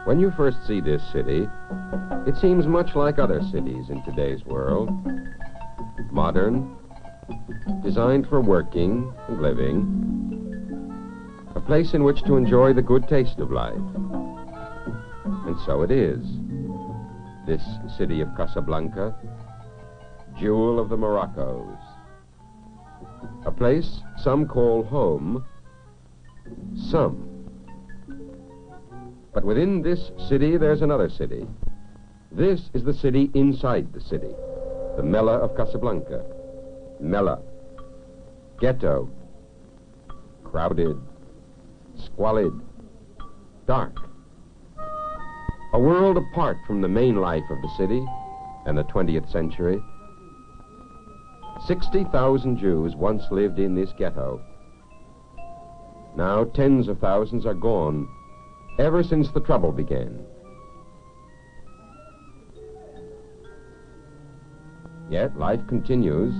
When you first see this city, it seems much like other cities in today's world. Modern, designed for working and living, a place in which to enjoy the good taste of life. And so it is. This city of Casablanca, jewel of the Moroccos. A place some call home, some. But within this city, there's another city. This is the city inside the city, the Mela of Casablanca. Mela, ghetto, crowded, squalid, dark. A world apart from the main life of the city and the 20th century. 60,000 Jews once lived in this ghetto. Now tens of thousands are gone, ever since the trouble began. Yet life continues.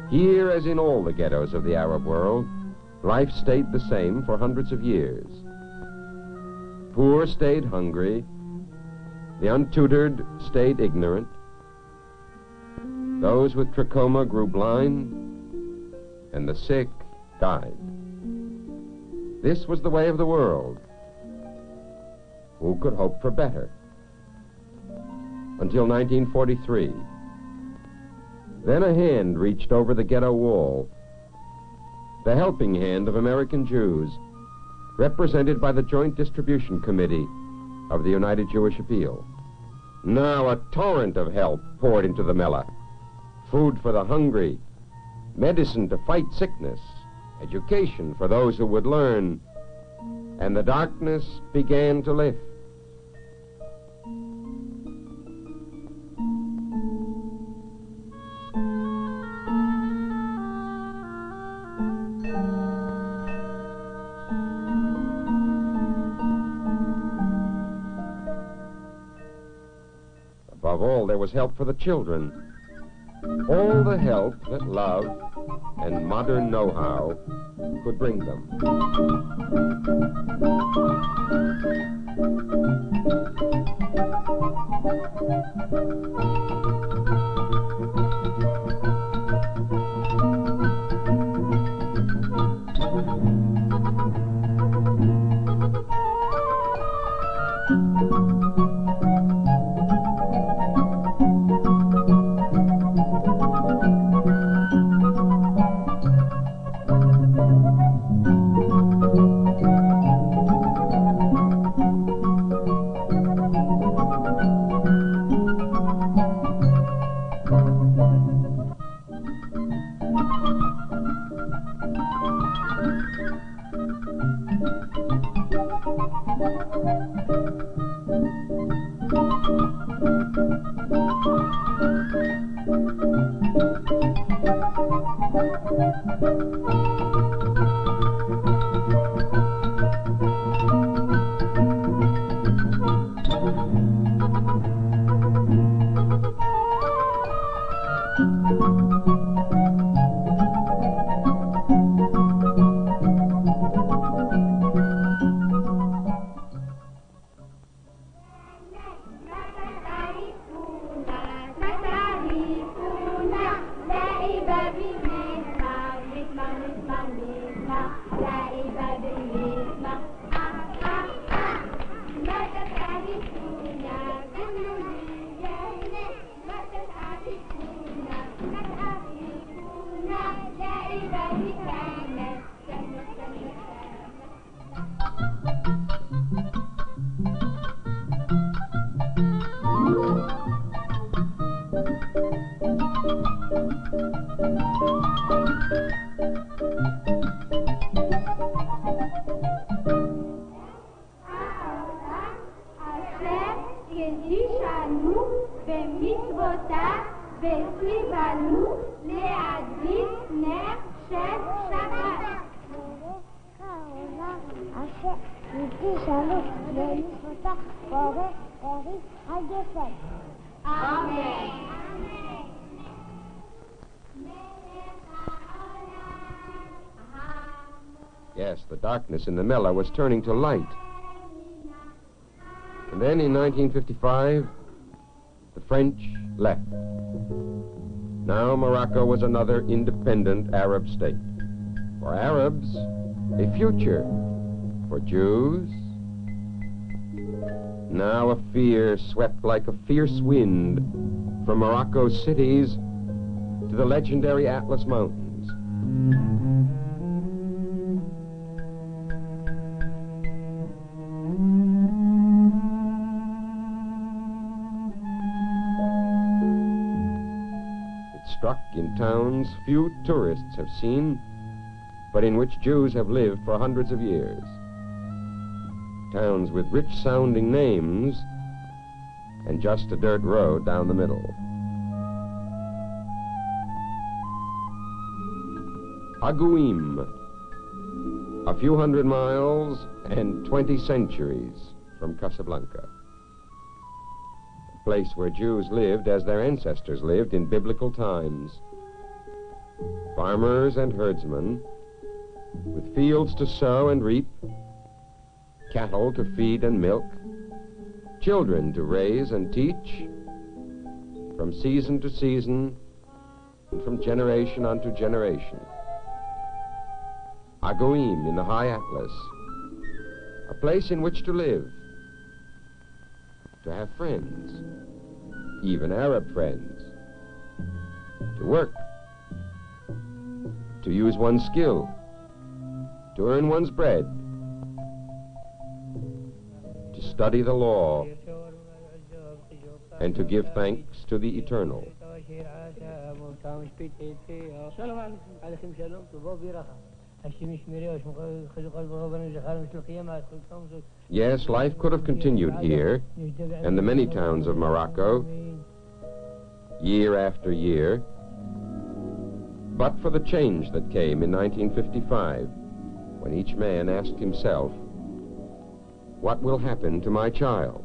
Here, as in all the ghettos of the Arab world, life stayed the same for hundreds of years. Poor stayed hungry, the untutored stayed ignorant, those with trachoma grew blind, and the sick died. This was the way of the world. Who could hope for better? Until 1943. Then a hand reached over the ghetto wall, the helping hand of American Jews, represented by the Joint Distribution Committee of the United Jewish Appeal. Now a torrent of help poured into the Mela. Food for the hungry, medicine to fight sickness, education for those who would learn, and the darkness began to lift. Above all, there was help for the children. All the help that love and modern know-how could bring them. Yes, the darkness in the Mela was turning to light. And then in 1955, the French left. Now Morocco was another independent Arab state. For Arabs, a future. For Jews, now a fear swept like a fierce wind from Morocco's cities to the legendary Atlas Mountains. It struck in towns few tourists have seen, but in which Jews have lived for hundreds of years. Towns with rich-sounding names and just a dirt road down the middle. Agouim, a few hundred miles and 20 centuries from Casablanca. A place where Jews lived as their ancestors lived in biblical times. Farmers and herdsmen, with fields to sow and reap, cattle to feed and milk, children to raise and teach, from season to season and from generation unto generation. Agouim in the high Atlas, a place in which to live, to have friends, even Arab friends, to work, to use one's skill, to earn one's bread, to study the law, and to give thanks to the Eternal. Yes, life could have continued here and the many towns of Morocco, year after year, but for the change that came in 1955, when each man asked himself, what will happen to my child?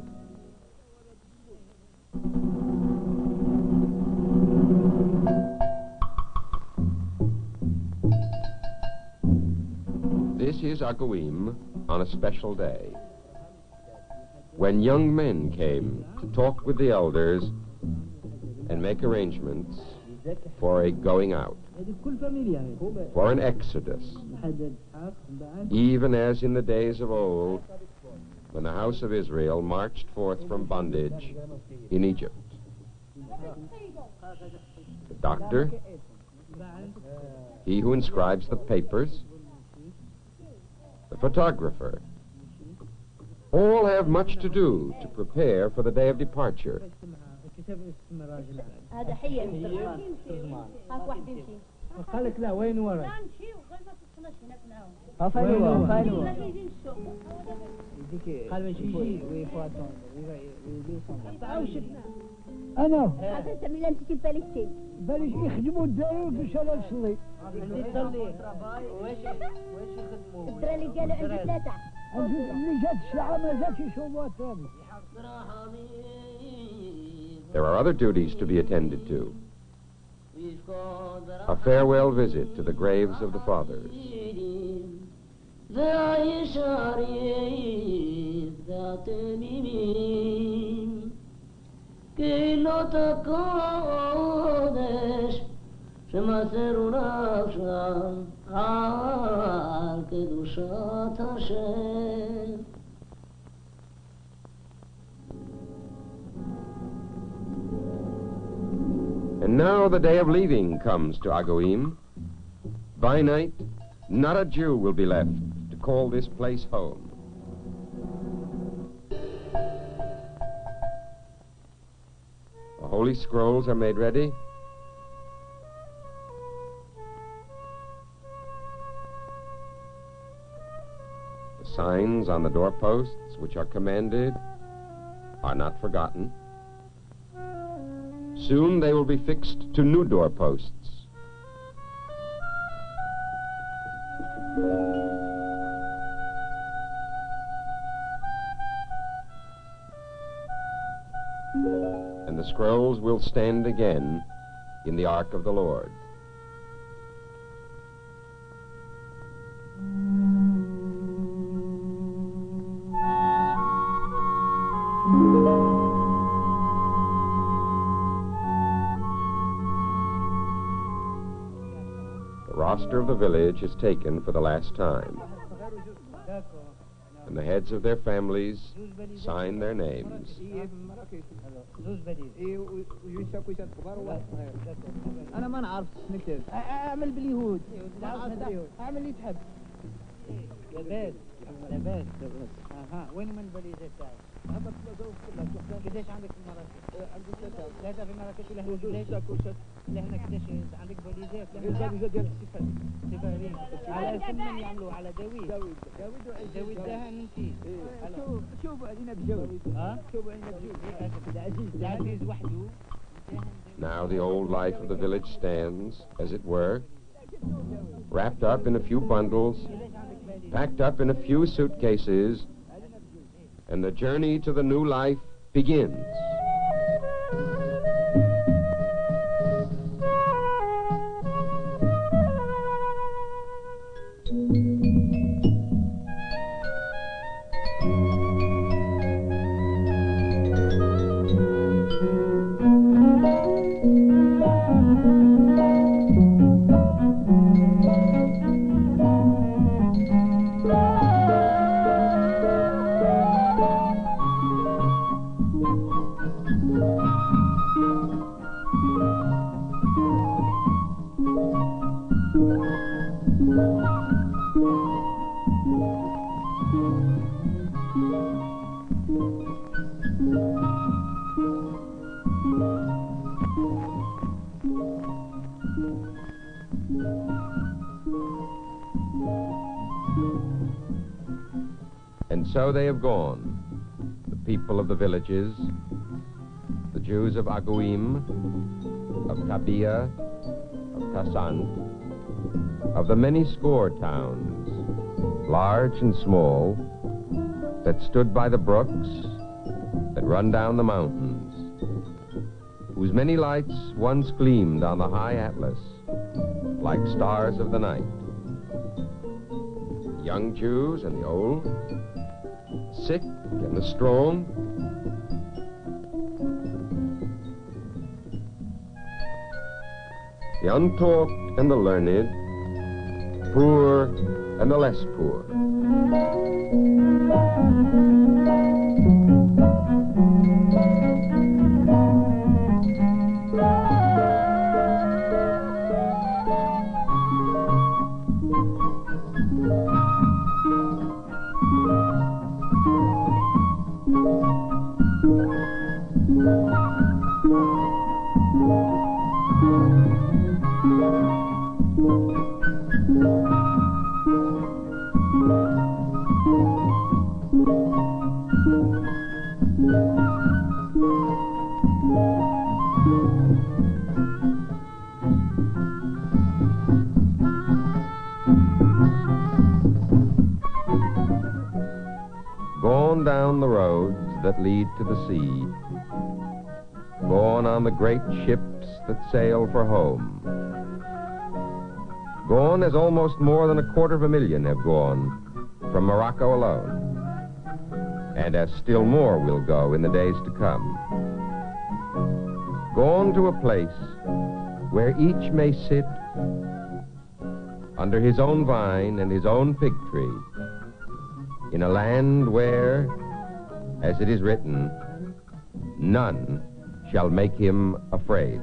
This is Agouim on a special day, when young men came to talk with the elders and make arrangements for a going out, for an exodus, even as in the days of old, when the house of Israel marched forth from bondage in Egypt. The doctor, he who inscribes the papers, the photographer, all have much to do to prepare for the day of departure. قالك لا وين ورا انا بلاش يخدموا الدار وكل شهر نصلي الدراري اللي قالوا عندي ثلاثه اللي جات الساعه ما جاتش يشوفوها ثاني. There are other duties to be attended to. A farewell visit to the graves of the fathers. And now the day of leaving comes to Agouim. By night, not a Jew will be left to call this place home. The holy scrolls are made ready. The signs on the doorposts which are commanded are not forgotten. Soon they will be fixed to new doorposts. And the scrolls will stand again in the Ark of the Lord. The roster of the village is taken for the last time, and the heads of their families sign their names. أنا ما نعرف نكتب أعمل باليهود أعمل يتحب لباس أها وين من البليزة تاعي؟ هذا قديش عندك في مراكش؟ عندي ثلاثة في مراكش ولا هنا قديش عندك بليزات؟ بليزات ديال السفارين على اسم من يعملوا على داوود دهن انتي شوفوا علينا بجوز شوفوا علينا بجوز العزيز وحده. Now the old life of the village stands, as it were, wrapped up in a few bundles, packed up in a few suitcases, and the journey to the new life begins. And so they have gone, the people of the villages, the Jews of Agouim, of Tabia, of Tassant, of the many score towns, large and small, that stood by the brooks, that run down the mountains, whose many lights once gleamed on the high Atlas like stars of the night. The young Jews and the old, sick and the strong, the untaught and the learned, poor and the less poor. Gone down the roads that lead to the sea, gone on the great ships that sail for home, gone as almost more than 250,000 have gone from Morocco alone, and as still more will go in the days to come. Gone to a place where each may sit under his own vine and his own fig tree, in a land where, as it is written, none shall make him afraid.